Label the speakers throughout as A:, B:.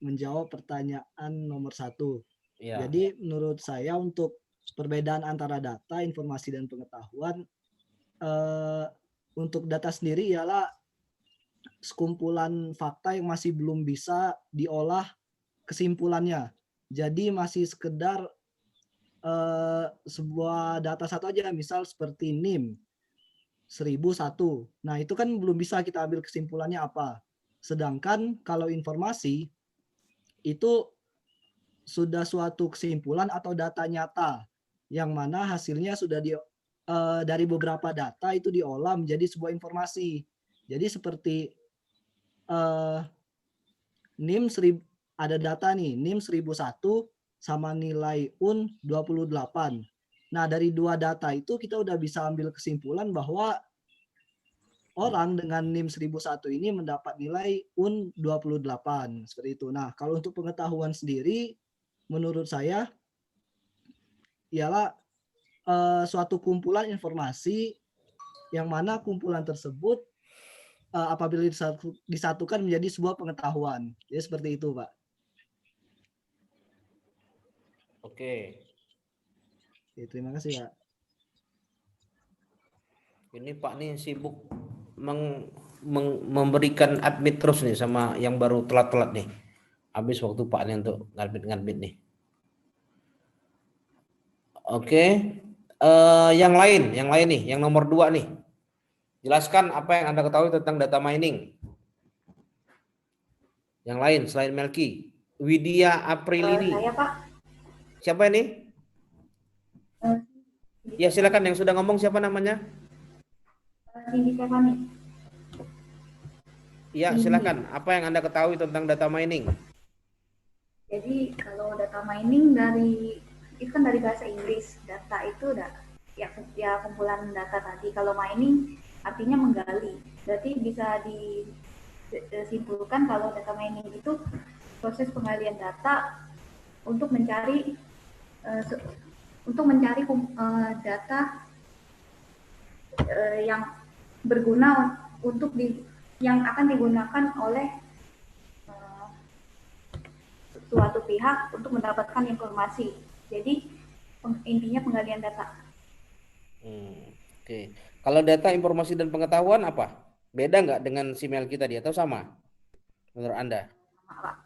A: menjawab pertanyaan nomor 1.
B: Ya.
A: Jadi menurut saya untuk perbedaan antara data, informasi, dan pengetahuan, untuk data sendiri ialah sekumpulan fakta yang masih belum bisa diolah kesimpulannya. Jadi masih sekedar sebuah data satu aja, misal seperti NIM 1001. Nah, itu kan belum bisa kita ambil kesimpulannya apa. Sedangkan kalau informasi itu sudah suatu kesimpulan atau data nyata yang mana hasilnya sudah dari beberapa data itu diolah menjadi sebuah informasi. Jadi seperti NIM ada data nih, NIM 1001 sama nilai UN 28. Nah, dari dua data itu kita udah bisa ambil kesimpulan bahwa orang dengan NIM 1001 ini mendapat nilai UN 28. Seperti itu. Nah, kalau untuk pengetahuan sendiri, menurut saya ialah suatu kumpulan informasi yang mana kumpulan tersebut apabila disatukan menjadi sebuah pengetahuan. Jadi seperti itu, Pak.
B: Oke.
A: Oke, terima kasih, Pak.
B: Ini Pak nih sibuk memberikan admit terus nih sama yang baru telat-telat nih. Habis waktu Pak nih untuk ngadmit nih. Oke. Yang lain nih, yang nomor 2 nih. Jelaskan apa yang Anda ketahui tentang data mining. Yang lain selain Melki. Widya Aprilini.
C: Saya, Pak.
B: Siapa ini? Ya, silakan yang sudah ngomong siapa namanya?
C: Cindy Stefani.
B: Ya, silakan. Apa yang Anda ketahui tentang data mining?
C: Jadi kalau data mining itu kan dari bahasa Inggris. Data itu ya kumpulan data tadi. Kalau mining artinya menggali. Berarti bisa disimpulkan kalau data mining itu proses penggalian data untuk mencari data yang berguna yang akan digunakan oleh suatu pihak untuk mendapatkan informasi. Jadi intinya penggalian data.
B: Oke. Kalau data, informasi, dan pengetahuan apa? Beda nggak dengan si Melki tadi atau sama? Menurut Anda?
C: Sama, Pak.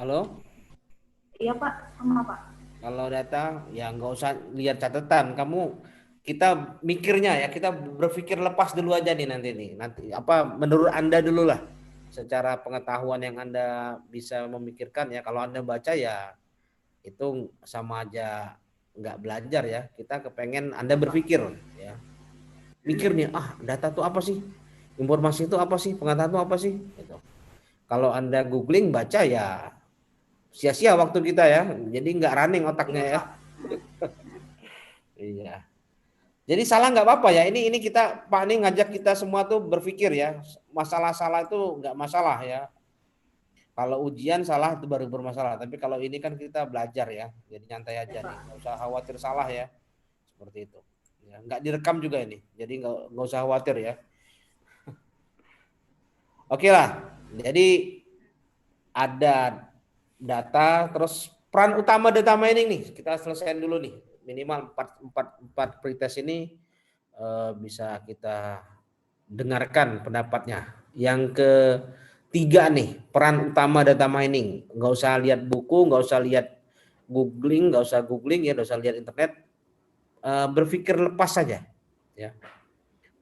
B: Halo?
C: Iya, Pak. Sama, Pak.
B: Kalau data, ya nggak usah lihat catatan. Kita mikirnya ya, kita berpikir lepas dulu aja nih nanti nih. Nanti apa menurut Anda dulu lah. Secara pengetahuan yang Anda bisa memikirkan ya. Kalau Anda baca ya itu sama aja nggak belajar ya. Kita kepengen Anda berpikir ya. Mikir nih, data itu apa sih? Informasi itu apa sih? Pengetahuan itu apa sih? Gitu. Kalau Anda googling baca ya sia-sia waktu kita ya. Jadi nggak running otaknya ya. Iya. Jadi salah nggak apa-apa ya. Ini kita Pak ini ngajak kita semua tuh berpikir ya. Masalah salah itu nggak masalah ya. Kalau ujian salah itu baru bermasalah. Tapi kalau ini kan kita belajar ya. Jadi nyantai aja nih. Nggak usah khawatir salah ya. Seperti itu. Ya, nggak direkam juga ini. Jadi nggak usah khawatir ya. Oke lah. Jadi ada data, terus peran utama data mining nih. Kita selesaikan dulu nih. Minimal 4 pretest ini bisa kita dengarkan pendapatnya. Yang ketiga nih, peran utama data mining. Nggak usah lihat buku, nggak usah lihat googling, nggak usah googling ya, nggak usah lihat internet. Berpikir lepas saja. Ya.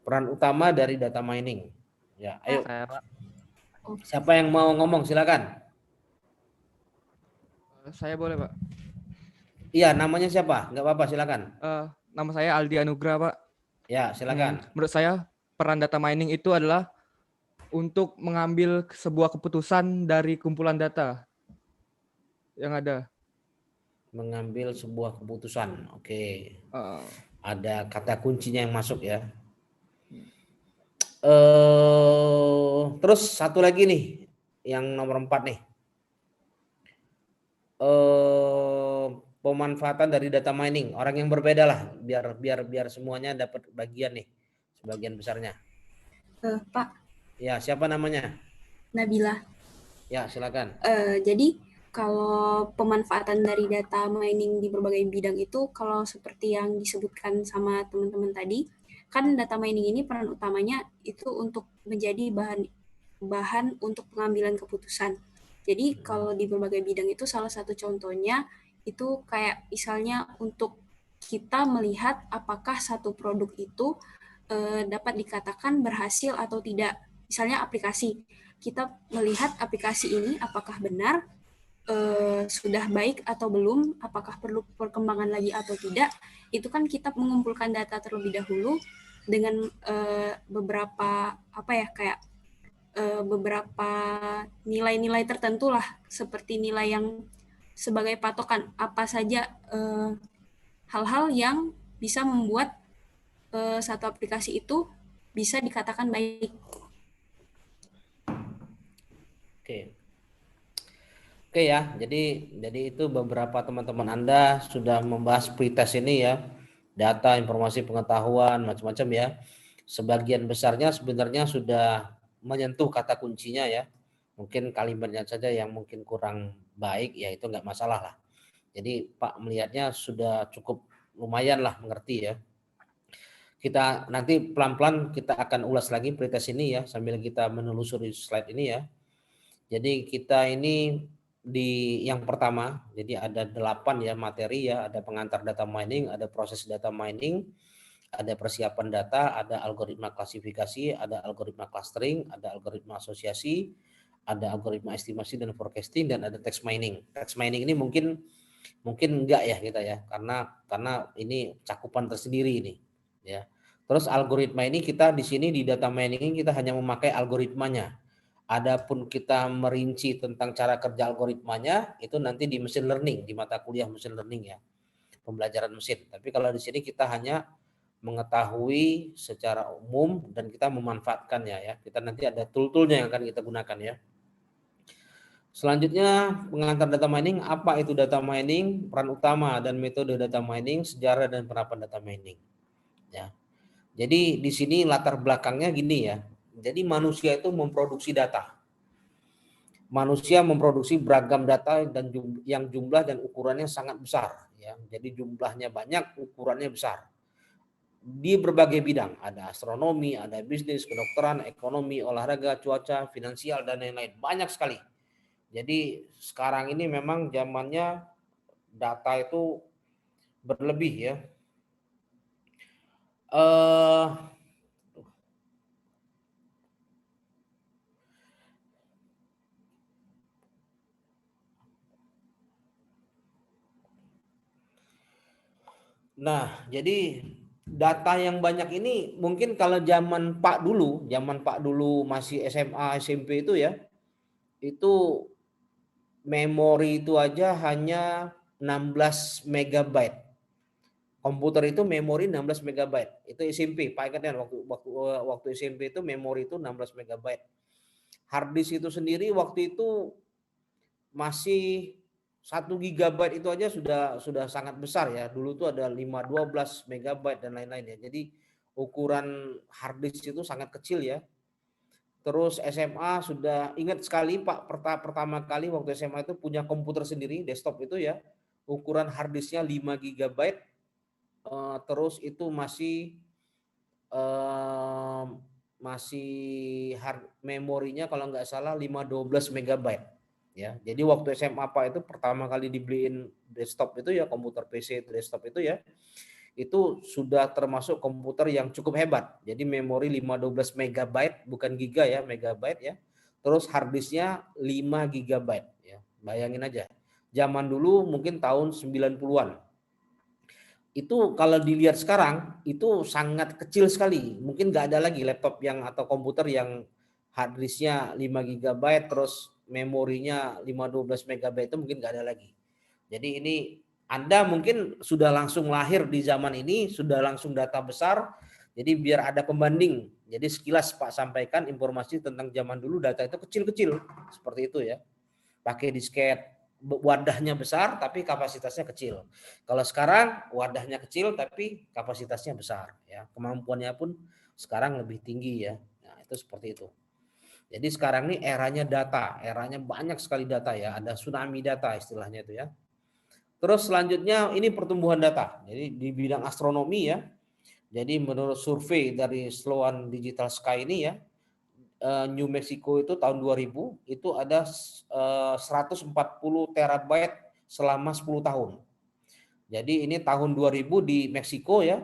B: Peran utama dari data mining. Ya, ayo. Siapa yang mau ngomong? Silakan.
D: Saya boleh, Pak?
B: Iya, namanya siapa? Nggak apa-apa, silakan.
D: Nama saya Aldi Anugrah, Pak.
B: Ya, silakan.
D: Menurut saya peran data mining itu adalah untuk mengambil sebuah keputusan dari kumpulan data yang ada.
B: Mengambil sebuah keputusan. Oke. Ada kata kuncinya yang masuk ya. Terus satu lagi nih, yang nomor 4 nih. Pemanfaatan dari data mining. Orang yang berbeda lah, biar semuanya dapat bagian nih, sebagian besarnya.
C: Pak,
B: Ya, siapa namanya?
C: Nabila.
B: Ya, silakan.
C: Jadi kalau pemanfaatan dari data mining di berbagai bidang itu, kalau seperti yang disebutkan sama teman-teman tadi, kan data mining ini peran utamanya itu untuk menjadi bahan bahan untuk pengambilan keputusan. Jadi kalau di berbagai bidang itu salah satu contohnya itu kayak misalnya untuk kita melihat apakah satu produk itu dapat dikatakan berhasil atau tidak. Misalnya aplikasi, kita melihat aplikasi ini apakah benar, sudah baik atau belum, apakah perlu perkembangan lagi atau tidak. Itu kan kita mengumpulkan data terlebih dahulu dengan beberapa apa ya kayak beberapa nilai-nilai tertentu lah, seperti nilai yang sebagai patokan apa saja hal-hal yang bisa membuat satu aplikasi itu bisa dikatakan baik.
B: Oke. Oke ya, jadi itu beberapa teman-teman Anda sudah membahas pretest ini ya, data, informasi, pengetahuan, macam-macam ya. Sebagian besarnya sebenarnya sudah menyentuh kata kuncinya ya. Mungkin kalimatnya saja yang mungkin kurang baik, ya itu nggak masalah lah. Jadi Pak melihatnya sudah cukup lumayan lah mengerti ya. Kita nanti pelan-pelan kita akan ulas lagi pretest ini ya, sambil kita menelusuri slide ini ya. Jadi kita ini di yang pertama, jadi ada 8 ya materi ya, ada pengantar data mining, ada proses data mining, ada persiapan data, ada algoritma klasifikasi, ada algoritma clustering, ada algoritma asosiasi, ada algoritma estimasi dan forecasting, dan ada text mining. Text mining ini mungkin enggak ya kita ya, karena ini cakupan tersendiri ini ya. Terus algoritma ini kita di sini di data mining ini kita hanya memakai algoritmanya. Adapun kita merinci tentang cara kerja algoritmanya itu nanti di machine learning, di mata kuliah machine learning ya, pembelajaran mesin. Tapi kalau di sini kita hanya mengetahui secara umum dan kita memanfaatkannya ya. Kita nanti ada tool-toolnya yang akan kita gunakan ya. Selanjutnya pengantar data mining, apa itu data mining, peran utama dan metode data mining, sejarah dan penerapan data mining. Ya. Jadi di sini latar belakangnya gini ya. Jadi manusia itu memproduksi data. Manusia memproduksi beragam data dan yang jumlah dan ukurannya sangat besar ya. Jadi jumlahnya banyak, ukurannya besar. Di berbagai bidang, ada astronomi, ada bisnis, kedokteran, ekonomi, olahraga, cuaca, finansial dan lain-lain. Banyak sekali. Jadi sekarang ini memang zamannya data itu berlebih ya. Nah, jadi data yang banyak ini mungkin kalau zaman Pak dulu masih SMA, SMP itu ya, itu memori itu aja hanya 16 megabyte. Komputer itu memori 16 megabyte. Itu SMP, Pak ingat kan waktu SMP itu memori itu 16 megabyte. Hard disk itu sendiri waktu itu masih 1 gigabyte itu aja sudah sangat besar ya. Dulu tuh ada 12 megabyte dan lain-lain ya. Jadi ukuran hard disk itu sangat kecil ya. Terus SMA sudah ingat sekali Pak, pertama kali waktu SMA itu punya komputer sendiri, desktop itu ya. Ukuran hard disknya 5 gigabyte. Terus itu masih hard memorinya kalau nggak salah 512 megabyte ya. Jadi waktu SMA Pak itu pertama kali dibeliin desktop itu ya, komputer PC desktop itu ya, itu sudah termasuk komputer yang cukup hebat. Jadi memori 512 megabyte, bukan giga ya, megabyte ya. Terus hard disknya 5 gigabyte ya. Bayangin aja. Zaman dulu mungkin tahun 90-an. Itu kalau dilihat sekarang itu sangat kecil sekali. Mungkin nggak ada lagi laptop yang atau komputer yang hard disknya 5 GB terus memorinya 512 MB itu mungkin nggak ada lagi. Jadi ini Anda mungkin sudah langsung lahir di zaman ini, sudah langsung data besar. Jadi biar ada pembanding. Jadi sekilas Pak sampaikan informasi tentang zaman dulu data itu kecil-kecil seperti itu ya. Pakai disket, wadahnya besar tapi kapasitasnya kecil. Kalau sekarang wadahnya kecil tapi kapasitasnya besar ya. Kemampuannya pun sekarang lebih tinggi ya. Nah, itu seperti itu. Jadi sekarang ini eranya data, eranya banyak sekali data ya, ada tsunami data istilahnya itu ya. Terus selanjutnya ini pertumbuhan data. Jadi di bidang astronomi ya. Jadi menurut survei dari Sloan Digital Sky ini ya, New Mexico itu tahun 2000 itu ada 140 terabyte selama 10 tahun. Jadi ini tahun 2000 di Meksiko ya,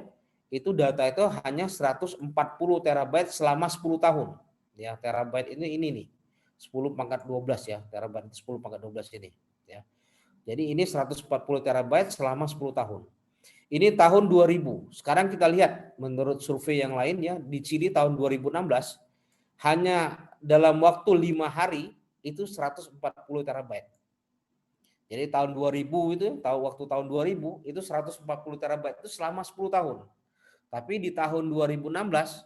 B: itu data itu hanya 140 terabyte selama 10 tahun. Ya, terabyte ini nih. 10 pangkat 12 ya, terabyte 10 pangkat 12 ini ya. Jadi ini 140 terabyte selama 10 tahun. Ini tahun 2000. Sekarang kita lihat menurut survei yang lain ya, di Chili tahun 2016 hanya dalam waktu 5 hari itu 140 terabyte. Jadi tahun 2000 itu, waktu tahun 2000 itu 140 terabyte itu selama 10 tahun. Tapi di tahun 2016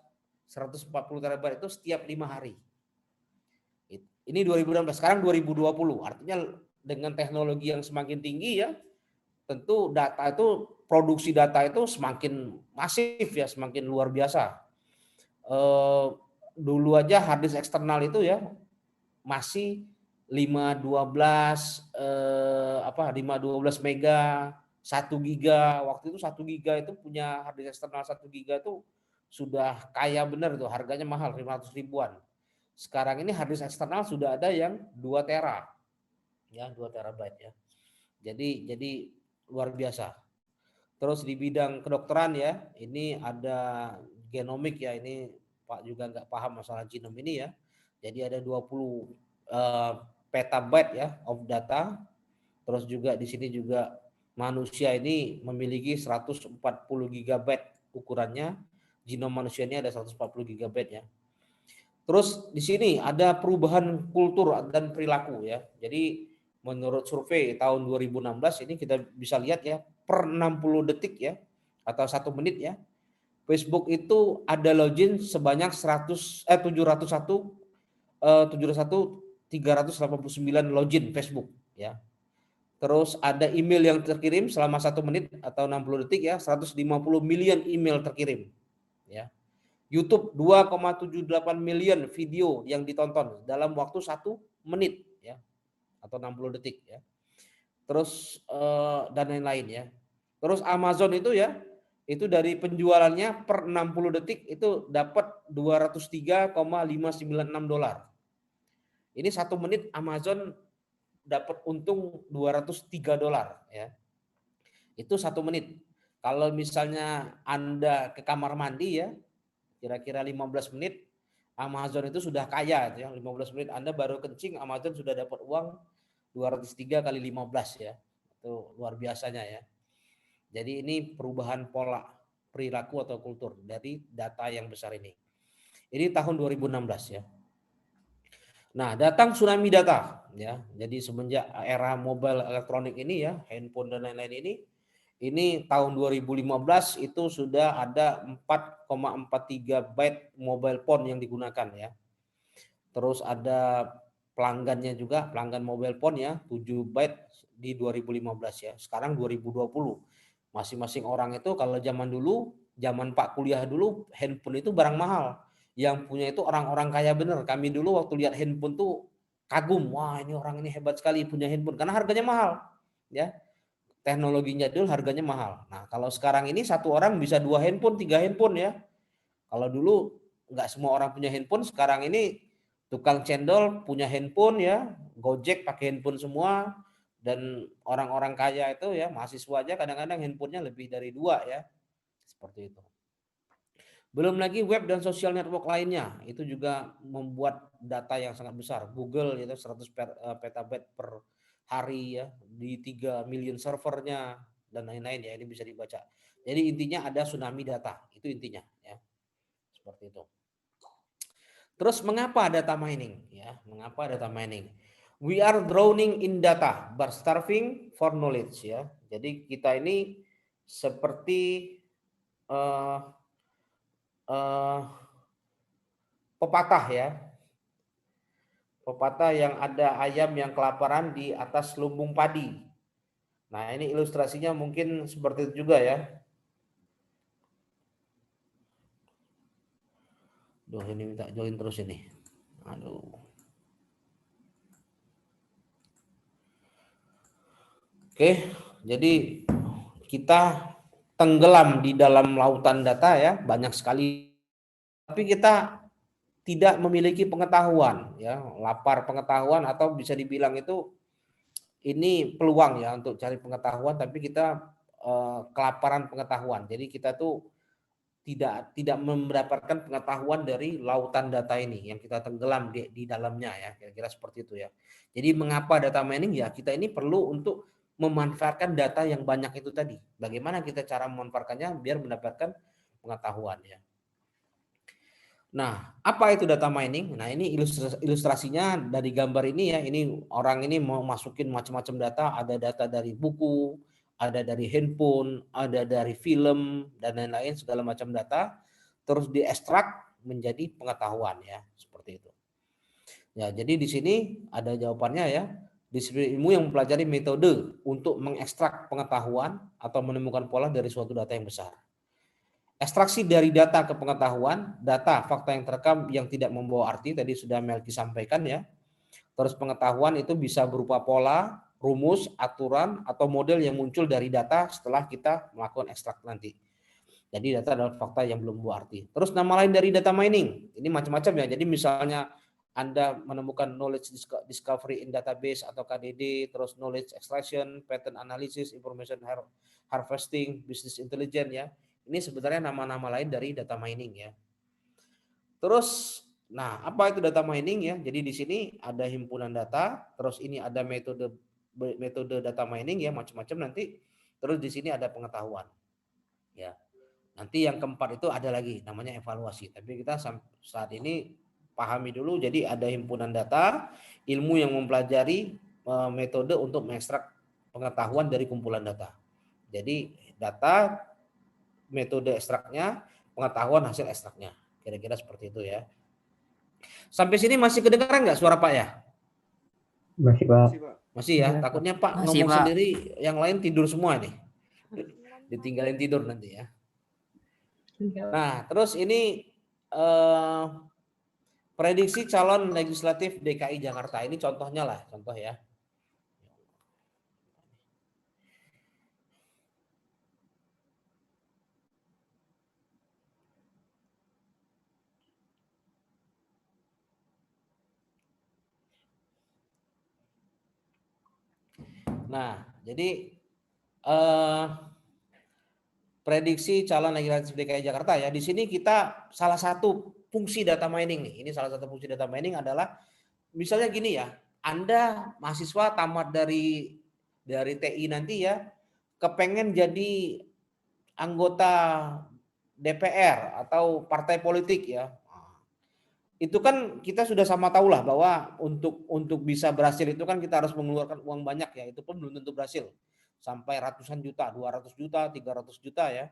B: 140 terabyte itu setiap 5 hari. Ini 2016, sekarang 2020. Artinya dengan teknologi yang semakin tinggi ya, tentu data itu, produksi data itu semakin masif ya, semakin luar biasa. Dulu aja hard disk eksternal itu ya masih 512 mega, 1 giga. Waktu itu 1 giga itu punya hard disk eksternal 1 giga itu sudah kaya benar tuh, harganya mahal 500 ribuan. Sekarang ini hard disk eksternal sudah ada yang 2 tera. Ya, 2 terabyte ya. Jadi luar biasa. Terus di bidang kedokteran ya, ini ada genomik ya, ini Pak juga nggak paham masalah genom ini ya. Jadi ada 20 petabyte ya of data. Terus juga di sini juga manusia ini memiliki 140 gigabyte ukurannya. Genom manusia ini ada 140 gigabyte ya. Terus di sini ada perubahan kultur dan perilaku ya. Jadi menurut survei tahun 2016 ini kita bisa lihat ya, per 60 detik ya atau 1 menit ya, Facebook itu ada login sebanyak 389 login Facebook ya. Terus ada email yang terkirim selama 1 menit atau 60 detik ya, 150 million email terkirim ya. YouTube 2,78 million video yang ditonton dalam waktu 1 menit ya atau 60 detik ya. Terus dan lain-lain ya. Terus Amazon itu ya, itu dari penjualannya per 60 detik itu dapat 203,596 dolar. Ini 1 menit Amazon dapat untung 203 dolar ya. Itu 1 menit. Kalau misalnya Anda ke kamar mandi ya, kira-kira 15 menit Amazon itu sudah kaya ya. 15 menit Anda baru kencing, Amazon sudah dapat uang 203 kali 15 ya. Itu luar biasanya ya. Jadi ini perubahan pola perilaku atau kultur dari data yang besar ini. Ini tahun 2016 ya. Nah, datang tsunami data ya. Jadi semenjak era mobile elektronik ini ya, handphone dan lain-lain ini tahun 2015 itu sudah ada 4,43 byte mobile phone yang digunakan ya. Terus ada pelanggannya juga, pelanggan mobile phone ya, 7 byte di 2015 ya. Sekarang 2020. Masing-masing orang itu kalau zaman dulu, zaman Pak kuliah dulu, handphone itu barang mahal. Yang punya itu orang-orang kaya bener. Kami dulu waktu lihat handphone tuh kagum, wah ini orang ini hebat sekali punya handphone karena harganya mahal ya. Teknologinya dulu harganya mahal. Nah, kalau sekarang ini satu orang bisa 2 handphone, 3 handphone ya. Kalau dulu nggak semua orang punya handphone, sekarang ini tukang cendol punya handphone ya, Gojek pakai handphone semua, dan orang-orang kaya itu ya, mahasiswa aja kadang-kadang handphonenya lebih dari 2 ya. Seperti itu. Belum lagi web dan social network lainnya, itu juga membuat data yang sangat besar. Google itu 100 petabyte per hari ya, di 3 million servernya dan lain-lain ya, ini bisa dibaca. Jadi intinya ada tsunami data, itu intinya ya. Seperti itu. Terus mengapa data mining ya? Mengapa data mining? We are drowning in data but starving for knowledge ya. Jadi kita ini seperti pepatah ya. Pepatah yang ada ayam yang kelaparan di atas lumbung padi. Nah, ini ilustrasinya mungkin seperti itu juga ya. Duh, ini minta join terus ini. Aduh. Oke, jadi kita tenggelam di dalam lautan data ya, banyak sekali. Tapi kita tidak memiliki pengetahuan ya, lapar pengetahuan atau bisa dibilang itu ini peluang ya untuk cari pengetahuan, tapi kita kelaparan pengetahuan. Jadi kita tuh tidak mendapatkan pengetahuan dari lautan data ini yang kita tenggelam di dalamnya ya, kira-kira seperti itu ya. Jadi mengapa data mining ya, kita ini perlu untuk memanfaatkan data yang banyak itu tadi. Bagaimana kita cara memanfaatkannya biar mendapatkan pengetahuan ya. Nah, apa itu data mining? Nah, ini ilustrasinya dari gambar ini ya. Ini orang ini mau masukin macam-macam data, ada data dari buku, ada dari handphone, ada dari film dan lain-lain, segala macam data terus diekstrak menjadi pengetahuan ya, seperti itu. Ya, jadi di sini ada jawabannya ya. Disiplin ilmu yang mempelajari metode untuk mengekstrak pengetahuan atau menemukan pola dari suatu data yang besar. Ekstraksi dari data ke pengetahuan, data, fakta yang terekam yang tidak membawa arti, tadi sudah Melki sampaikan ya. Terus pengetahuan itu bisa berupa pola, rumus, aturan, atau model yang muncul dari data setelah kita melakukan ekstrak nanti. Jadi data adalah fakta yang belum membawa arti. Terus nama lain dari data mining, ini macam-macam ya. Jadi misalnya Anda menemukan knowledge discovery in database atau KDD, terus knowledge extraction, pattern analysis, information harvesting, business intelligence ya. Ini sebenarnya nama-nama lain dari data mining ya. Terus, nah apa itu data mining ya? Jadi di sini ada himpunan data, terus ini ada metode data mining ya, macam-macam nanti. Terus di sini ada pengetahuan. Ya. Nanti yang keempat itu ada lagi namanya evaluasi. Tapi kita saat ini pahami dulu. Jadi ada himpunan data, ilmu yang mempelajari metode untuk mengekstrak pengetahuan dari kumpulan data. Jadi data, metode ekstraknya, pengetahuan hasil ekstraknya. Kira-kira seperti itu ya. Sampai sini masih kedengaran nggak suara Pak ya?
E: Masih, Pak.
B: Masih ya. Takutnya Pak
F: Masih,
B: ngomong
F: Pak.
B: sendiri, yang lain tidur semua nih. Ditinggalin tidur nanti ya. Nah, terus ini prediksi calon legislatif DKI Jakarta. Ini contohnya lah, contoh ya. Nah, jadi prediksi calon legislatif DKI Jakarta ya. Di sini kita salah satu fungsi data mining nih. Ini salah satu fungsi data mining adalah misalnya gini ya. Anda mahasiswa tamat dari TI nanti ya, kepengen jadi anggota DPR atau partai politik ya. Itu kan kita sudah sama tahu lah bahwa untuk bisa berhasil itu kan kita harus mengeluarkan uang banyak ya. Itu pun belum tentu berhasil. Sampai ratusan juta, 200 juta, 300 juta ya.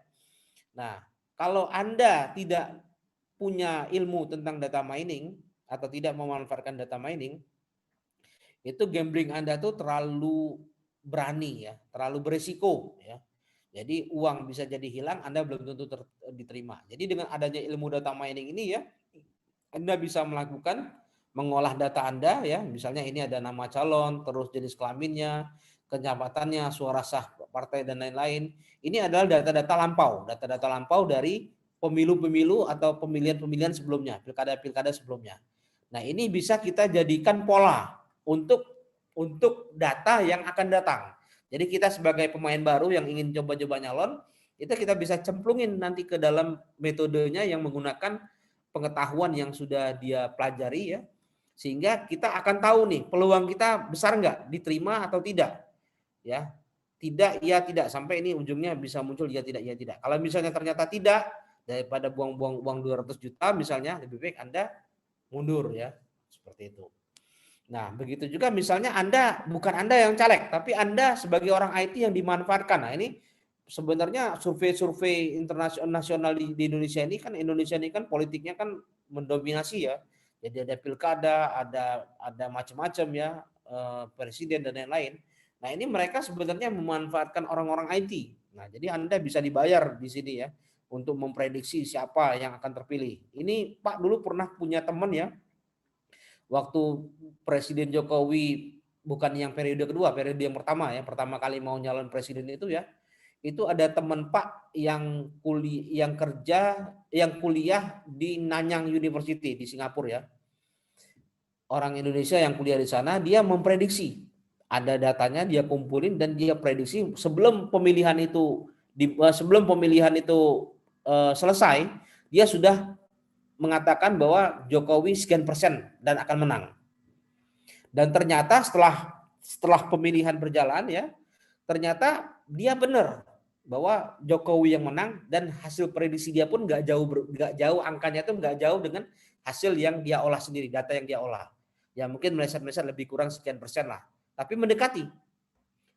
B: Nah, kalau Anda tidak punya ilmu tentang data mining atau tidak memanfaatkan data mining, itu gambling Anda tuh terlalu berani ya, terlalu berisiko ya. Jadi uang bisa jadi hilang, Anda belum tentu diterima. Jadi dengan adanya ilmu data mining ini ya, Anda bisa melakukan mengolah data Anda ya, misalnya ini ada nama calon, terus jenis kelaminnya, kenyabatannya, suara sah partai dan lain-lain. Ini adalah data-data lampau dari pemilu-pemilu atau pemilihan-pemilihan sebelumnya, pilkada-pilkada sebelumnya. Nah, ini bisa kita jadikan pola untuk data yang akan datang. Jadi kita sebagai pemain baru yang ingin coba-coba nyalon, itu kita bisa cemplungin nanti ke dalam metodenya yang menggunakan pengetahuan yang sudah dia pelajari ya, sehingga kita akan tahu nih peluang kita besar nggak diterima atau tidak ya, tidak ya tidak, sampai ini ujungnya bisa muncul ya tidak ya tidak. Kalau misalnya ternyata tidak, daripada buang-buang uang 200 juta misalnya, lebih baik Anda mundur ya, seperti itu. Nah begitu juga misalnya bukan Anda yang caleg, tapi Anda sebagai orang IT yang dimanfaatkan. Nah ini sebenarnya survei-survei internasional di Indonesia ini kan politiknya kan mendominasi ya. Jadi ada pilkada, ada macam-macam ya, presiden dan lain-lain. Nah, ini mereka sebenarnya memanfaatkan orang-orang IT. Nah, jadi Anda bisa dibayar di sini ya. untuk memprediksi siapa yang akan terpilih. Ini Pak dulu pernah punya teman ya, waktu Presiden Jokowi bukan yang periode kedua, periode yang pertama ya, pertama kali mau nyalon presiden itu ya, itu ada teman Pak yang kuliah di Nanyang University di Singapura ya. Orang Indonesia yang kuliah di sana, dia memprediksi, ada datanya dia kumpulin dan dia prediksi sebelum pemilihan itu selesai, dia sudah mengatakan bahwa Jokowi sekian persen dan akan menang. Dan ternyata setelah pemilihan berjalan ya, ternyata dia benar bahwa Jokowi yang menang dan hasil prediksi dia pun nggak jauh angkanya itu nggak jauh dengan hasil yang dia olah sendiri, data yang dia olah. Ya mungkin meleset-meleset lebih kurang sekian persen lah, tapi mendekati.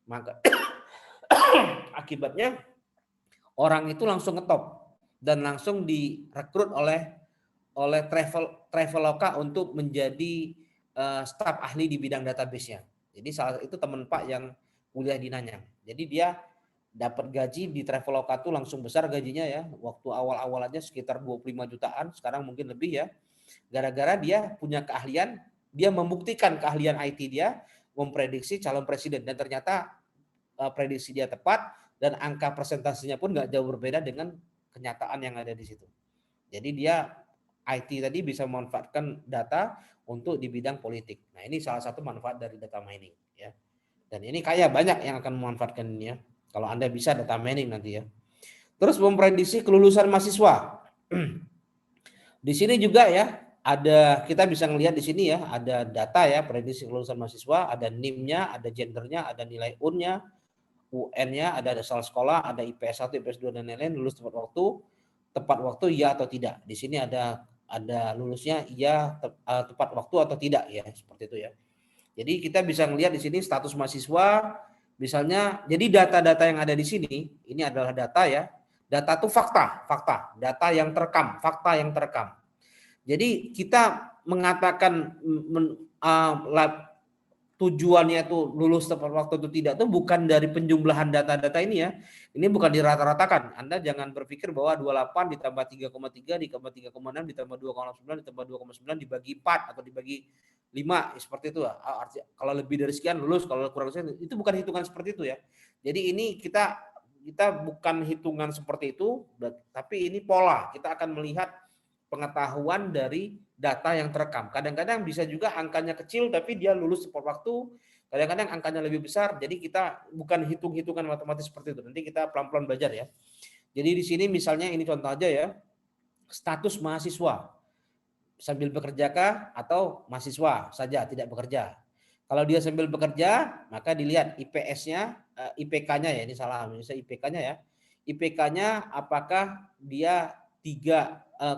B: Maka akibatnya orang itu langsung ngetop dan langsung direkrut oleh Traveloka untuk menjadi staf ahli di bidang database-nya. Jadi salah itu teman Pak yang kuliah di Nanyang. Jadi dia dapat gaji di Traveloka tuh langsung besar gajinya ya. Waktu awal-awal aja sekitar 25 jutaan, sekarang mungkin lebih ya. Gara-gara dia punya keahlian, dia membuktikan keahlian IT dia, memprediksi calon presiden dan ternyata prediksi dia tepat dan angka presentasinya pun nggak jauh berbeda dengan kenyataan yang ada di situ. Jadi dia IT tadi bisa memanfaatkan data untuk di bidang politik. Nah ini salah satu manfaat dari data mining ya. Dan ini kayak banyak yang akan memanfaatkan ini ya. Kalau Anda bisa data mining nanti ya. Terus memprediksi kelulusan mahasiswa. Di sini juga ya ada, kita bisa ngelihat di sini ya, ada data ya prediksi kelulusan mahasiswa, ada NIM-nya, ada gendernya, ada nilai UN-nya, UN-nya, ada dasar sekolah, ada IPS 1, IPS 2 dan lain-lain, lulus tepat waktu ya atau tidak. Di sini ada lulusnya ya tepat waktu atau tidak ya, seperti itu ya. Jadi kita bisa melihat di sini status mahasiswa misalnya. Jadi data-data yang ada di sini ini adalah data ya. Data itu fakta, data yang terekam, fakta yang terekam. Jadi kita mengatakan tujuannya itu lulus tepat waktu itu tidak itu bukan dari penjumlahan data-data ini ya. Ini bukan dirata-ratakan. Anda jangan berpikir bahwa 28 ditambah 3,3 ditambah 3,6 ditambah 2,9 ditambah 2,9 dibagi 4 atau dibagi 5 seperti itu. Kalau lebih dari sekian lulus, kalau kurang dari sekian, itu bukan hitungan seperti itu ya. Jadi ini kita bukan hitungan seperti itu, tapi ini pola. Kita akan melihat pengetahuan dari data yang terekam. Kadang-kadang bisa juga angkanya kecil tapi dia lulus tepat waktu. Kadang-kadang angkanya lebih besar. Jadi kita bukan hitung-hitungan matematis seperti itu. Nanti kita pelan-pelan belajar ya. Jadi di sini misalnya ini contoh aja ya. Status mahasiswa. Sambil bekerjakah atau mahasiswa saja tidak bekerja. Kalau dia sambil bekerja, maka dilihat IPS-nya, IPK-nya ya, ini salah, misalnya IPK-nya ya. IPK-nya apakah dia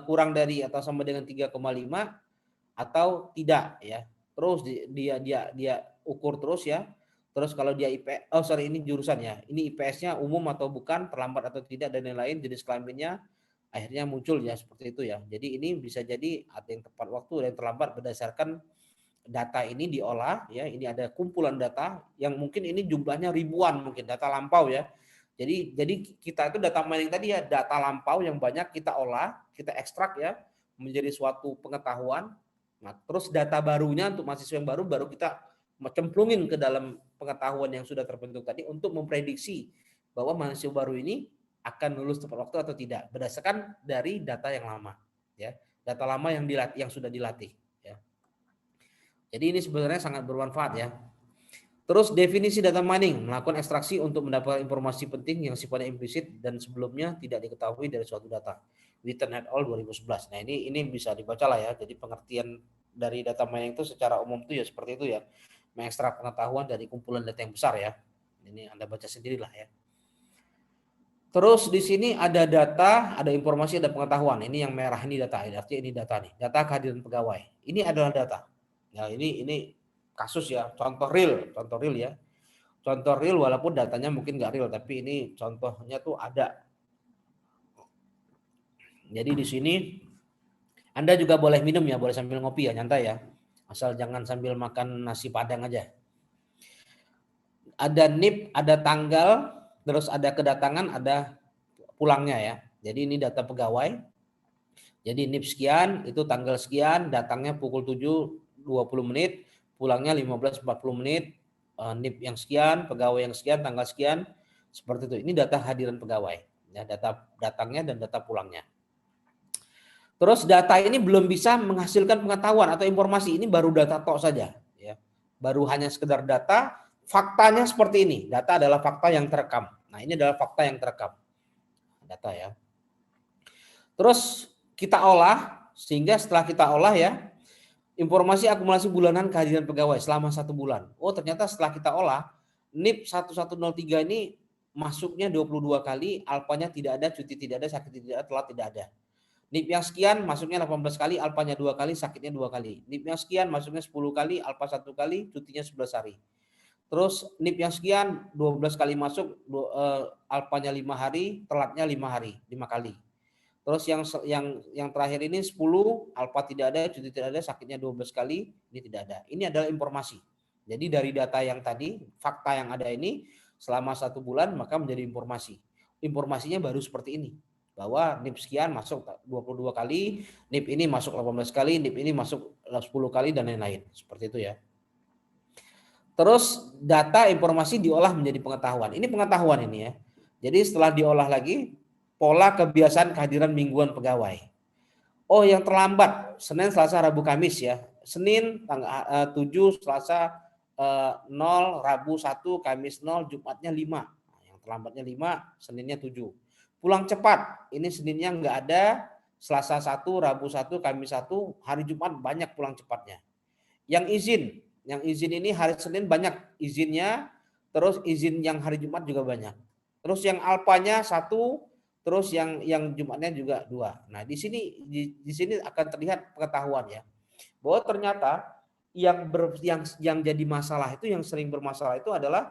B: kurang dari atau sama dengan 3,5 atau tidak ya. Terus dia ukur terus ya. Terus kalau dia ini jurusan ya. Ini IPS-nya umum atau bukan, terlambat atau tidak dan lain-lain, jenis kelaminnya akhirnya muncul ya seperti itu ya. Jadi ini bisa jadi ada yang tepat waktu dan yang terlambat berdasarkan data ini diolah ya. Ini ada kumpulan data yang mungkin ini jumlahnya ribuan, mungkin data lampau ya. Jadi kita itu data mining tadi ya, data lampau yang banyak kita olah, kita ekstrak ya menjadi suatu pengetahuan. Nah, terus data barunya untuk mahasiswa yang baru kita cemplungin ke dalam pengetahuan yang sudah terbentuk tadi untuk memprediksi bahwa mahasiswa baru ini akan lulus tepat waktu atau tidak berdasarkan dari data yang lama ya. Data lama yang sudah dilatih ya. Jadi ini sebenarnya sangat bermanfaat ya. Terus definisi data mining, melakukan ekstraksi untuk mendapatkan informasi penting yang sifatnya implisit dan sebelumnya tidak diketahui dari suatu data. Witten et al. 2011. Nah ini bisa dibaca lah ya. Jadi pengertian dari data mining itu secara umum itu ya seperti itu ya. Mengekstrak pengetahuan dari kumpulan data yang besar ya. Ini Anda baca sendirilah ya. Terus di sini ada data, ada informasi, ada pengetahuan. Ini yang merah ini data. Artinya ini data nih. Data kehadiran pegawai. Ini adalah data. Nah ini kasus ya, contoh real ya. Contoh real walaupun datanya mungkin nggak real, tapi ini contohnya tuh ada. Jadi di sini Anda juga boleh minum ya, boleh sambil ngopi ya, nyantai ya. Asal jangan sambil makan nasi padang aja. Ada NIP, ada tanggal, terus ada kedatangan, ada pulangnya ya. Jadi ini data pegawai. Jadi NIP sekian, itu tanggal sekian, datangnya pukul 7.20 menit, pulangnya 15.40 menit, NIP yang sekian, pegawai yang sekian, tanggal sekian, seperti itu. Ini data hadiran pegawai, ya, data datangnya dan data pulangnya. Terus data ini belum bisa menghasilkan pengetahuan atau informasi, ini baru data tok saja, ya. Baru hanya sekedar data, faktanya seperti ini. Data adalah fakta yang terekam. Nah, ini adalah fakta yang terekam. Data ya. Terus kita olah, sehingga setelah kita olah ya, informasi akumulasi bulanan kehadiran pegawai selama 1 bulan. Oh, ternyata setelah kita olah, NIP 1103 ini masuknya 22 kali, alpanya tidak ada, cuti tidak ada, sakit tidak ada, telat tidak ada. NIP yang sekian masuknya 18 kali, alpanya 2 kali, sakitnya 2 kali. NIP yang sekian masuknya 10 kali, alpa 1 kali, cutinya 11 hari. Terus NIP yang sekian 12 kali masuk, alpanya 5 hari, telatnya 5 hari, 5 kali. Terus yang terakhir ini 10, alfa tidak ada, cuti tidak ada, sakitnya 12 kali, ini tidak ada. Ini adalah informasi. Jadi dari data yang tadi, fakta yang ada ini selama 1 bulan maka menjadi informasi. Informasinya baru seperti ini. Bahwa NIP sekian masuk 22 kali, NIP ini masuk 18 kali, NIP ini masuk 10 kali dan lain-lain. Seperti itu ya. Terus data informasi diolah menjadi pengetahuan. Ini pengetahuan ini ya. Jadi setelah diolah lagi, pola kebiasaan kehadiran mingguan pegawai. Oh, yang terlambat Senin, Selasa, Rabu, Kamis ya. Senin tanggal 7, Selasa 0, Rabu 1, Kamis 0, Jumatnya 5. Yang terlambatnya 5, Seninnya 7. Pulang cepat, ini Seninnya enggak ada, Selasa 1, Rabu 1, Kamis 1, hari Jumat banyak pulang cepatnya. Yang izin ini hari Senin banyak izinnya, terus izin yang hari Jumat juga banyak. Terus yang alpanya 1, terus yang Jumatnya juga 2. Nah, di sini akan terlihat pengetahuan ya. Bahwa ternyata yang jadi masalah itu, yang sering bermasalah itu adalah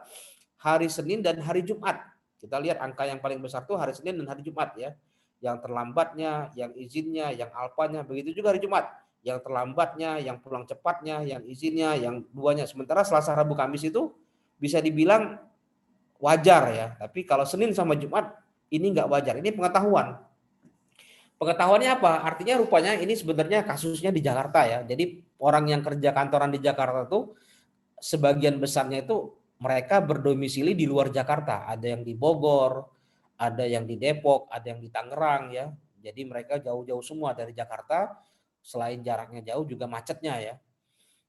B: hari Senin dan hari Jumat. Kita lihat angka yang paling besar itu hari Senin dan hari Jumat ya. Yang terlambatnya, yang izinnya, yang alpanya, begitu juga hari Jumat. Yang terlambatnya, yang pulang cepatnya, yang izinnya, yang duanya. Sementara Selasa, Rabu, Kamis itu bisa dibilang wajar ya. Tapi kalau Senin sama Jumat ini nggak wajar. Ini pengetahuan. Pengetahuannya apa? Artinya rupanya ini sebenarnya kasusnya di Jakarta ya. Jadi orang yang kerja kantoran di Jakarta itu sebagian besarnya itu mereka berdomisili di luar Jakarta. Ada yang di Bogor, ada yang di Depok, ada yang di Tangerang ya. Jadi mereka jauh-jauh semua dari Jakarta. Selain jaraknya jauh juga macetnya ya.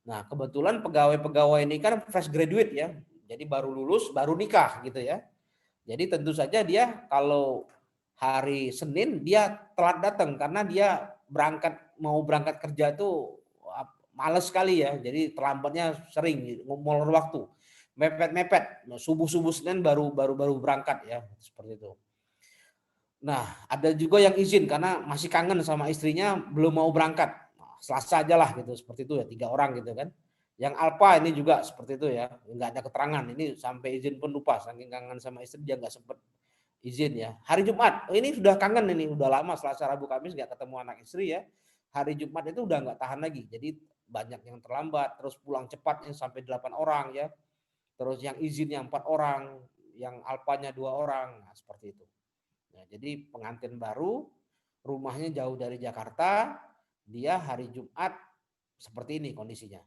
B: Nah, kebetulan pegawai-pegawai ini kan fresh graduate ya. Jadi baru lulus, baru nikah gitu ya. Jadi tentu saja dia kalau hari Senin dia telat datang karena dia mau berangkat kerja itu males sekali ya. Jadi terlambatnya sering, molor waktu. Mepet-mepet. Subuh-subuh Senin baru berangkat ya, seperti itu. Nah, ada juga yang izin karena masih kangen sama istrinya, belum mau berangkat. Selasa aja lah gitu, seperti itu ya, 3 orang gitu kan. Yang alpha ini juga seperti itu ya, nggak ada keterangan. Ini sampai izin pun lupa, saking kangen sama istri dia nggak sempet izin ya. Hari Jumat, ini sudah kangen ini, udah lama Selasa, Rabu, Kamis nggak ketemu anak istri ya. Hari Jumat itu udah nggak tahan lagi. Jadi banyak yang terlambat, terus pulang cepatnya sampai 8 orang ya. Terus yang izinnya 4 orang, yang alpanya 2 orang, nah seperti itu. Nah, jadi pengantin baru, rumahnya jauh dari Jakarta, dia hari Jumat seperti ini kondisinya.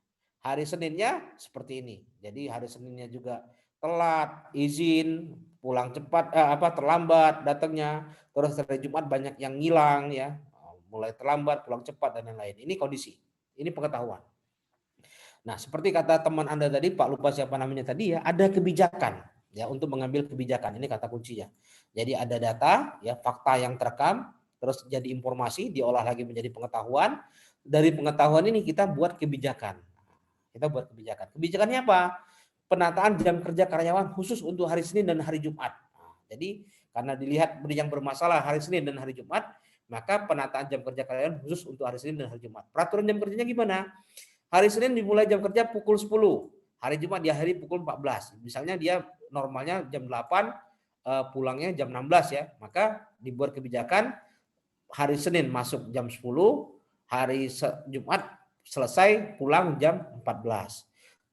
B: Hari Seninnya seperti ini. Jadi hari Seninnya juga telat, izin, pulang cepat, terlambat datangnya. Terus hari Jumat banyak yang ngilang ya, mulai terlambat, pulang cepat dan lain-lain. Ini kondisi, ini pengetahuan. Nah, seperti kata teman Anda tadi, Pak lupa siapa namanya tadi ya, ada kebijakan ya untuk mengambil kebijakan. Ini kata kuncinya. Jadi ada data ya, fakta yang terekam, terus jadi informasi, diolah lagi menjadi pengetahuan. Dari pengetahuan ini kita buat kebijakan. Kita buat kebijakan. Kebijakannya apa? Penataan jam kerja karyawan khusus untuk hari Senin dan hari Jumat. Nah, jadi karena dilihat yang bermasalah hari Senin dan hari Jumat, maka penataan jam kerja karyawan khusus untuk hari Senin dan hari Jumat. Peraturan jam kerjanya gimana? Hari Senin dimulai jam kerja pukul 10, hari Jumat diakhiri pukul 14. Misalnya dia normalnya jam 8, pulangnya jam 16 ya. Maka dibuat kebijakan hari Senin masuk jam 10, hari Jumat selesai pulang jam 14.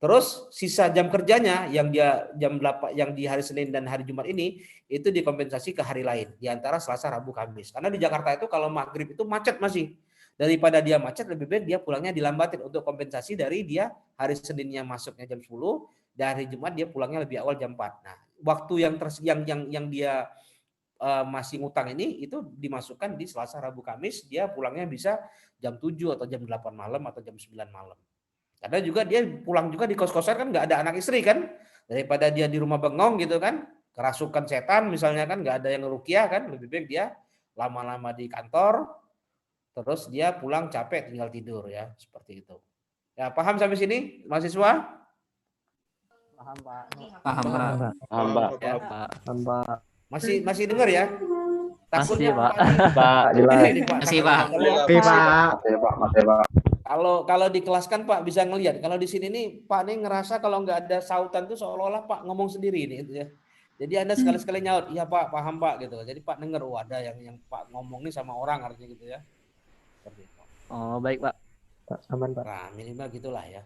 B: Terus sisa jam kerjanya yang dia jam 8 yang di hari Senin dan hari Jumat ini itu dikompensasi ke hari lain di antara Selasa, Rabu, Kamis. Karena di Jakarta itu kalau maghrib itu macet masih. Daripada dia macet lebih baik dia pulangnya dilambatin untuk kompensasi dari dia hari Seninnya masuknya jam 10, dan hari Jumat dia pulangnya lebih awal jam 4. Nah, waktu yang dia masih ngutang ini itu dimasukkan di Selasa, Rabu, Kamis, dia pulangnya bisa jam 7 atau jam 8 malam atau jam 9 malam. Karena juga dia pulang juga di kos-kosan kan nggak ada anak istri kan, daripada dia di rumah bengong gitu kan, kerasukan setan misalnya kan, nggak ada yang ngerukiah kan, lebih baik dia lama-lama di kantor, terus dia pulang capek tinggal tidur ya, seperti itu. Ya paham sampai sini mahasiswa?
D: Paham, Pak.
F: Paham, Pak.
E: Paham, Pak.
B: Ya.
E: Paham, Pak.
B: Masih dengar ya? Takutnya
F: Pak.
E: Pak, jelas.
F: Masih, Pak.
D: Oke, Pak.
E: Masih, Pak.
B: Kalau di kelas kan Pak bisa ngelihat. Kalau di sini nih Pak nih ngerasa kalau nggak ada sautan tuh seolah-olah Pak ngomong sendiri nih gitu ya. Jadi Anda sekali-sekali nyaut, iya Pak, paham Pak gitu. Jadi Pak denger, oh ada yang Pak ngomong nih sama orang artinya gitu ya. Seperti itu.
F: Oh, baik, Pak.
E: Pak, aman, Pak.
B: Nah, minimal gitulah ya.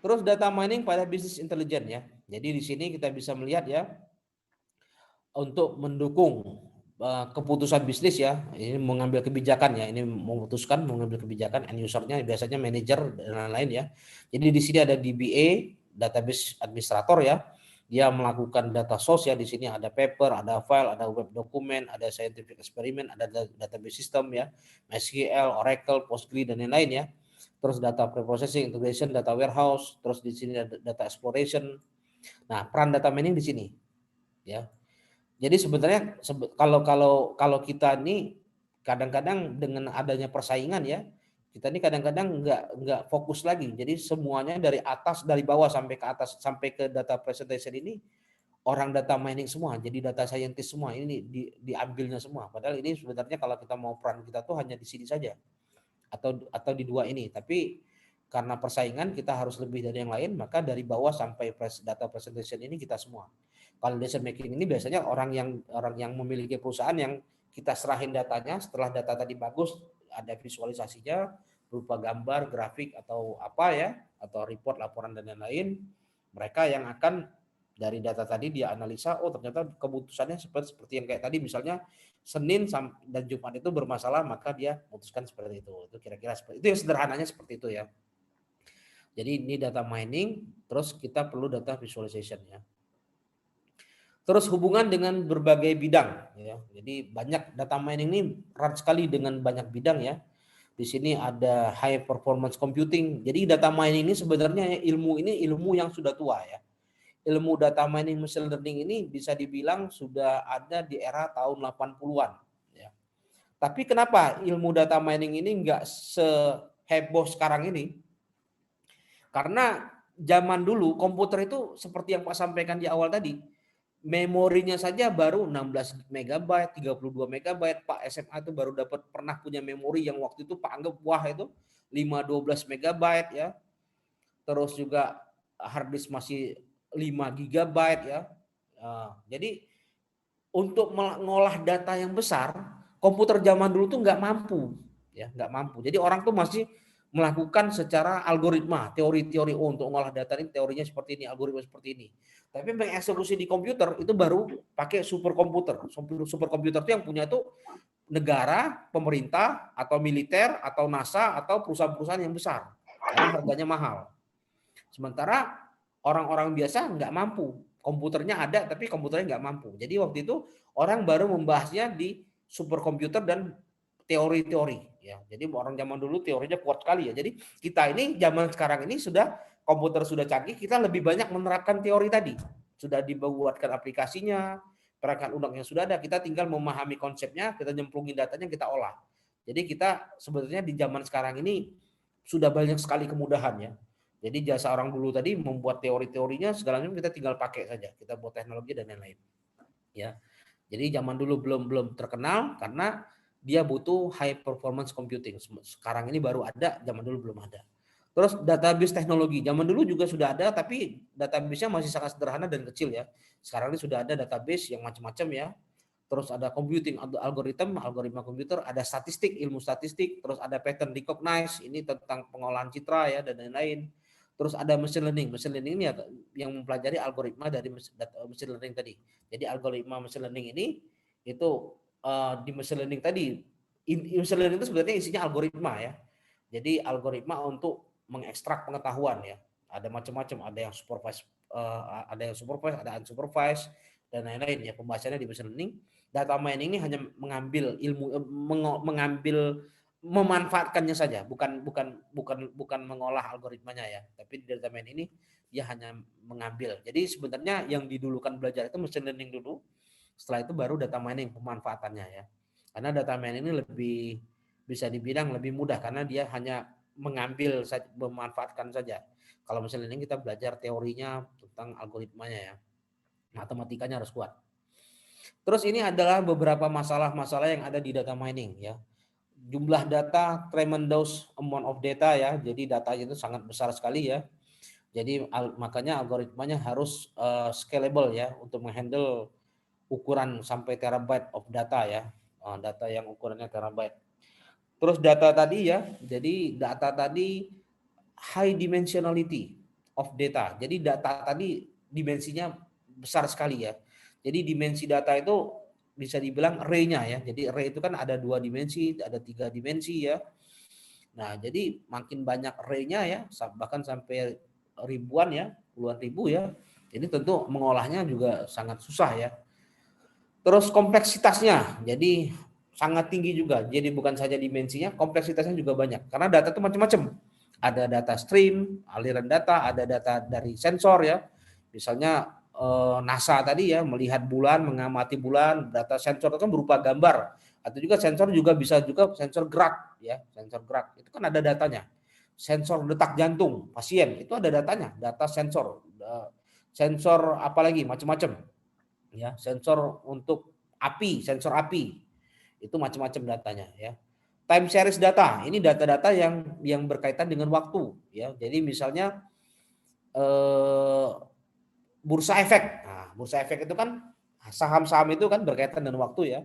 B: Terus data mining pada bisnis intelijen ya. Jadi di sini kita bisa melihat ya, untuk mendukung keputusan bisnis ya, ini mengambil kebijakan ya, ini memutuskan mengambil kebijakan, end usernya biasanya manajer dan lain-lain ya. Jadi di sini ada DBA, database administrator ya, dia melakukan data source ya, di sini ada paper, ada file, ada web dokumen, ada scientific experiment, ada database system ya, MySQL, Oracle, Postgre dan lain-lain ya. Terus data preprocessing, integration, data warehouse, terus di sini ada data exploration. Nah, peran data mining di sini ya. Jadi sebenarnya kalau kita nih kadang-kadang dengan adanya persaingan ya, kita nih kadang-kadang nggak fokus lagi. Jadi semuanya dari atas, dari bawah sampai ke atas, sampai ke data presentation ini orang data mining semua, jadi data scientist semua ini diambilnya semua. Padahal ini sebenarnya kalau kita mau peran kita tuh hanya di sini saja atau di dua ini. Tapi karena persaingan kita harus lebih dari yang lain, maka dari bawah sampai data presentation ini kita semua. Kalau decision making ini biasanya orang yang memiliki perusahaan yang kita serahin datanya, setelah data tadi bagus, ada visualisasinya berupa gambar, grafik atau apa ya, atau report, laporan dan lain-lain, mereka yang akan dari data tadi dia analisa, oh ternyata keputusannya seperti yang kayak tadi misalnya Senin dan Jumat itu bermasalah, maka dia putuskan seperti itu. Itu kira-kira seperti itu, yang sederhananya seperti itu ya. Jadi ini data mining, terus kita perlu data visualization ya. Terus hubungan dengan berbagai bidang ya. Jadi banyak data mining ini erat sekali dengan banyak bidang ya. Di sini ada high performance computing. Jadi data mining ini sebenarnya ilmu yang sudah tua ya. Ilmu data mining machine learning ini bisa dibilang sudah ada di era tahun 80-an ya. Tapi kenapa ilmu data mining ini enggak seheboh sekarang ini? Karena zaman dulu komputer itu seperti yang Pak sampaikan di awal tadi, memorinya saja baru 16 MB, 32 MB. Pak SMA itu baru pernah punya memori yang waktu itu Pak anggap wah itu 5-12 MB ya. Terus juga hard disk masih 5 GB ya. Jadi untuk mengolah data yang besar, komputer zaman dulu tuh nggak mampu ya, nggak mampu. Jadi orang tuh masih melakukan secara algoritma, teori-teori untuk mengolah data ini teorinya seperti ini, algoritma seperti ini. Tapi mengeksekusi di komputer itu baru pakai superkomputer. Superkomputer itu yang punya tuh negara, pemerintah atau militer atau NASA atau perusahaan-perusahaan yang besar karena harganya mahal. Sementara orang-orang biasa nggak mampu. Komputernya ada tapi komputernya nggak mampu. Jadi waktu itu orang baru membahasnya di superkomputer dan teori-teori ya. Jadi orang zaman dulu teorinya kuat sekali ya. Jadi kita ini zaman sekarang ini sudah komputer sudah canggih, kita lebih banyak menerapkan teori tadi. Sudah dibuatkan aplikasinya, perangkat lunaknya sudah ada, kita tinggal memahami konsepnya, kita nyemplungin datanya, kita olah. Jadi kita sebenarnya di zaman sekarang ini sudah banyak sekali kemudahan ya. Jadi jasa orang dulu tadi membuat teori-teorinya segalanya kita tinggal pakai saja. Kita buat teknologi dan lain-lain. Ya. Jadi zaman dulu belum terkenal karena dia butuh high performance computing. Sekarang ini baru ada, zaman dulu belum ada. Terus database teknologi. Zaman dulu juga sudah ada tapi database-nya masih sangat sederhana dan kecil ya. Sekarang ini sudah ada database yang macam-macam ya. Terus ada computing algoritma komputer, ada statistik, ilmu statistik, terus ada pattern recognize, ini tentang pengolahan citra ya dan lain-lain. Terus ada machine learning. Machine learning ini yang mempelajari algoritma dari machine learning tadi. Jadi algoritma machine learning ini itu di machine learning tadi, machine learning itu sebenarnya isinya algoritma ya. Jadi algoritma untuk mengekstrak pengetahuan ya. Ada macam-macam, ada yang supervised, ada unsupervised dan lain-lain ya. Pembahasannya di machine learning. Data mining ini hanya mengambil ilmu, memanfaatkannya saja, bukan mengolah algoritmanya ya. Tapi di data mining ini dia hanya mengambil. Jadi sebenarnya yang didulukan belajar itu machine learning dulu. Setelah itu baru data mining pemanfaatannya ya. Karena data mining ini lebih bisa dibilang lebih mudah karena dia hanya mengambil saja, memanfaatkan saja. Kalau machine learning kita belajar teorinya tentang algoritmanya ya. Matematikanya harus kuat. Terus ini adalah beberapa masalah-masalah yang ada di data mining ya. Jumlah data, tremendous amount of data ya. Jadi datanya itu sangat besar sekali ya. Jadi makanya algoritmanya harus scalable ya untuk menghandle ukuran sampai terabyte of data ya. Data yang ukurannya terabyte. Terus data tadi ya. Jadi data tadi high dimensionality of data. Jadi data tadi dimensinya besar sekali ya. Jadi dimensi data itu bisa dibilang array-nya ya. Jadi array itu kan ada 2 dimensi, ada 3 dimensi ya. Nah, jadi makin banyak array-nya ya, bahkan sampai ribuan ya, puluhan ribu ya. Ini tentu mengolahnya juga sangat susah ya. Terus kompleksitasnya, jadi sangat tinggi juga. Jadi bukan saja dimensinya, kompleksitasnya juga banyak. Karena data itu macam-macam. Ada data stream, aliran data, ada data dari sensor ya. Misalnya NASA tadi ya melihat bulan, mengamati bulan, data sensor itu kan berupa gambar atau juga sensor juga bisa juga sensor gerak ya, sensor gerak itu kan ada datanya. Sensor detak jantung pasien itu ada datanya, data sensor, sensor apalagi macam-macam ya, sensor untuk api, sensor api itu macam-macam datanya ya. Time series data ini data-data yang berkaitan dengan waktu ya. Jadi misalnya bursa efek. Nah, bursa efek itu kan saham-saham itu kan berkaitan dengan waktu ya.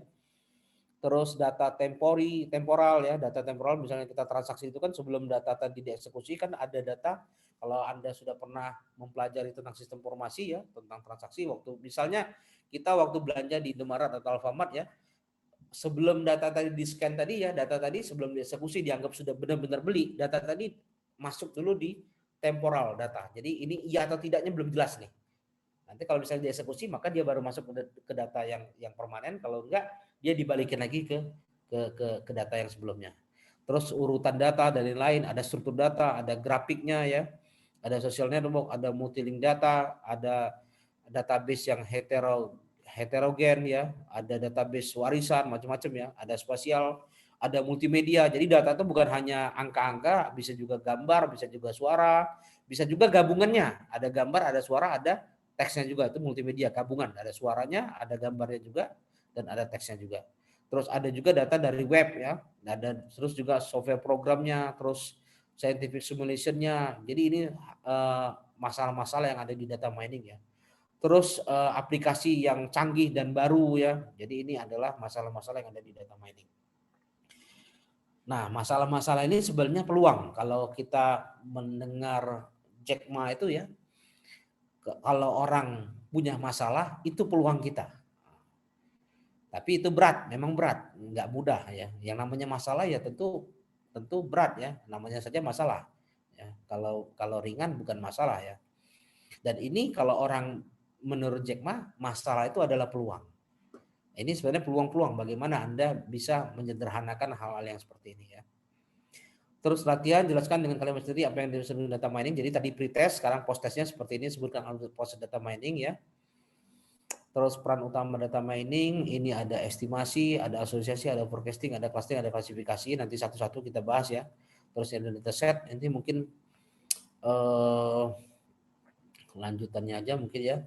B: Terus data temporal ya, data temporal misalnya kita transaksi itu kan sebelum data tadi dieksekusi kan ada data. Kalau Anda sudah pernah mempelajari tentang sistem informasi ya, tentang transaksi waktu misalnya kita waktu belanja di Indomaret atau Alfamart ya, sebelum data tadi di-scan tadi ya, data tadi sebelum dieksekusi dianggap sudah benar-benar beli, data tadi masuk dulu di temporal data. Jadi ini iya atau tidaknya belum jelas nih. Nanti kalau misalnya dieksekusi maka dia baru masuk ke data yang permanen, kalau enggak dia dibalikin lagi ke data yang sebelumnya. Terus urutan data dan lain-lain, ada struktur data, ada grafiknya ya, ada social network, ada multilink data, ada database yang heterogen ya, ada database warisan macam-macam ya, ada spasial, ada multimedia. Jadi data itu bukan hanya angka-angka, bisa juga gambar, bisa juga suara, bisa juga gabungannya, ada gambar, ada suara, ada teksnya juga, itu multimedia gabungan, ada suaranya, ada gambarnya juga, dan ada teksnya juga. Terus ada juga data dari web ya, ada terus juga software programnya, terus scientific simulation-nya. Jadi ini masalah-masalah yang ada di data mining ya. Terus aplikasi yang canggih dan baru ya. Jadi ini adalah masalah-masalah yang ada di data mining. Nah, masalah-masalah ini sebenarnya peluang. Kalau kita mendengar Jack Ma itu ya, kalau orang punya masalah itu peluang kita. Tapi itu berat, memang berat, nggak mudah ya. Yang namanya masalah ya tentu berat ya, namanya saja masalah. Ya, kalau ringan bukan masalah ya. Dan ini kalau orang menurut Jack Ma, masalah itu adalah peluang. Ini sebenarnya peluang-peluang bagaimana Anda bisa menyederhanakan hal-hal yang seperti ini ya. Terus latihan jelaskan dengan kalimat sendiri apa yang disebut data mining. Jadi tadi pretest, sekarang post-testnya seperti ini, sebutkan proses data mining ya. Terus peran utama data mining, ini ada estimasi, ada asosiasi, ada forecasting, ada clustering, ada klasifikasi. Nanti satu-satu kita bahas ya. Terus ada data set, nanti mungkin lanjutannya aja mungkin ya.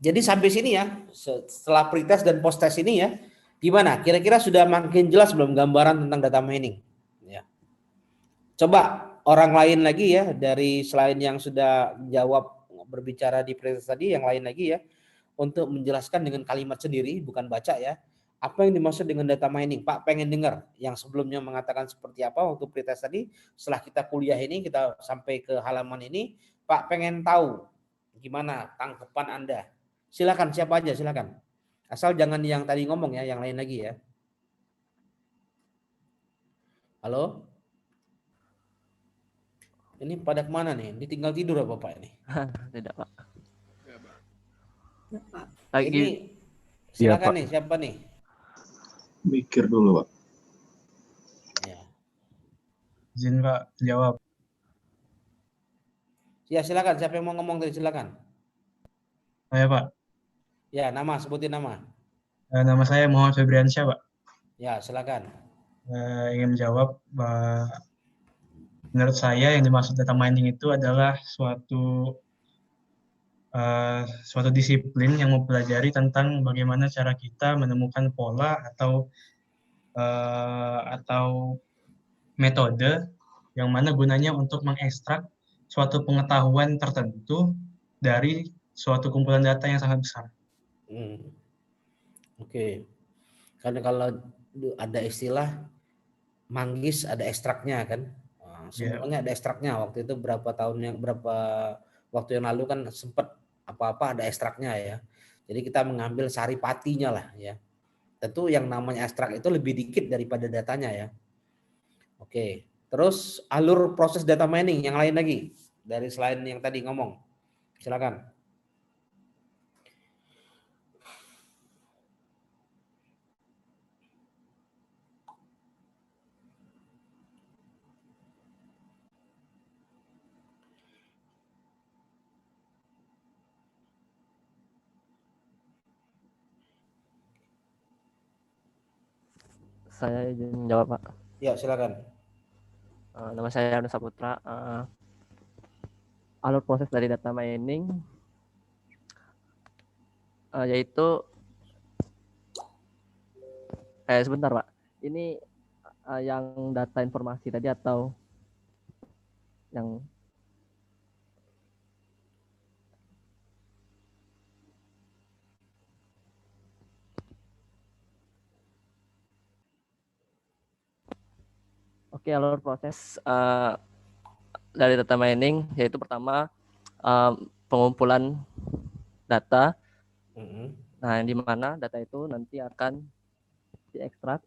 B: Jadi sampai sini ya, setelah pretest dan post-test ini ya, gimana? Kira-kira sudah makin jelas belum gambaran tentang data mining? Ya. Coba orang lain lagi ya, dari selain yang sudah jawab berbicara di pretest tadi, yang lain lagi ya, untuk menjelaskan dengan kalimat sendiri, bukan baca ya. Apa yang dimaksud dengan data mining? Pak pengen dengar yang sebelumnya mengatakan seperti apa waktu pretest tadi. Setelah kita kuliah ini, kita sampai ke halaman ini, Pak pengen tahu gimana tanggapan Anda. Silakan, siapa aja silakan. Asal jangan yang tadi ngomong ya, yang lain lagi ya. Halo? Ini pada kemana nih? Ini tinggal tidur apa Pak ini?
F: Tidak, Pak.
B: Ini
F: Lagi
B: silakan
E: Pak.
B: nih, siapa nih?
G: Mikir dulu, Pak.
B: Ya.
G: Izin, Pak, jawab.
B: Ya silakan, siapa yang mau ngomong tadi silakan.
G: Saya, Pak.
B: Ya, nama, sebutin nama.
G: Nama saya Muhammad Febriansyah, Pak.
B: Ya, silakan.
G: Ingin menjawab, menurut saya yang dimaksud data mining itu adalah suatu disiplin yang mempelajari tentang bagaimana cara kita menemukan pola atau metode yang mana gunanya untuk mengekstrak suatu pengetahuan tertentu dari suatu kumpulan data yang sangat besar.
B: Oke. Karena kalau ada istilah manggis ada ekstraknya kan. Nah, semuanya ada ekstraknya. Waktu itu berapa waktu yang lalu kan sempat apa-apa ada ekstraknya ya. Jadi kita mengambil saripatinya lah ya. Tentu yang namanya ekstrak itu lebih dikit daripada datanya ya. Oke. Terus alur proses data mining yang lain lagi dari selain yang tadi ngomong. Silakan.
F: saya izin jawab, Pak.
B: Ya, silakan.
F: Nama saya Arun Saputra. Alur proses dari data mining yaitu sebentar, Pak. Ini yang data informasi tadi atau yang Oke, alur proses dari data mining yaitu pertama pengumpulan data. Nah, yang di mana data itu nanti akan diekstrak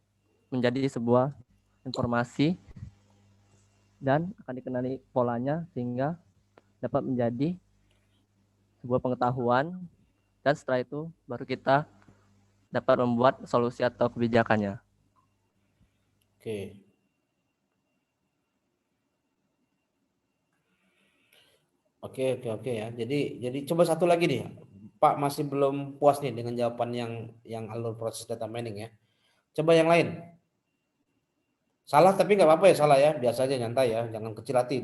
F: menjadi sebuah informasi dan akan dikenali polanya sehingga dapat menjadi sebuah pengetahuan, dan setelah itu baru kita dapat membuat solusi atau kebijakannya.
B: Oke. Oke ya. Jadi coba satu lagi nih. Pak masih belum puas nih dengan jawaban yang alur proses data mining ya. Coba yang lain. Salah tapi nggak apa-apa ya salah ya. Biasa aja nyantai ya. Jangan kecil hati.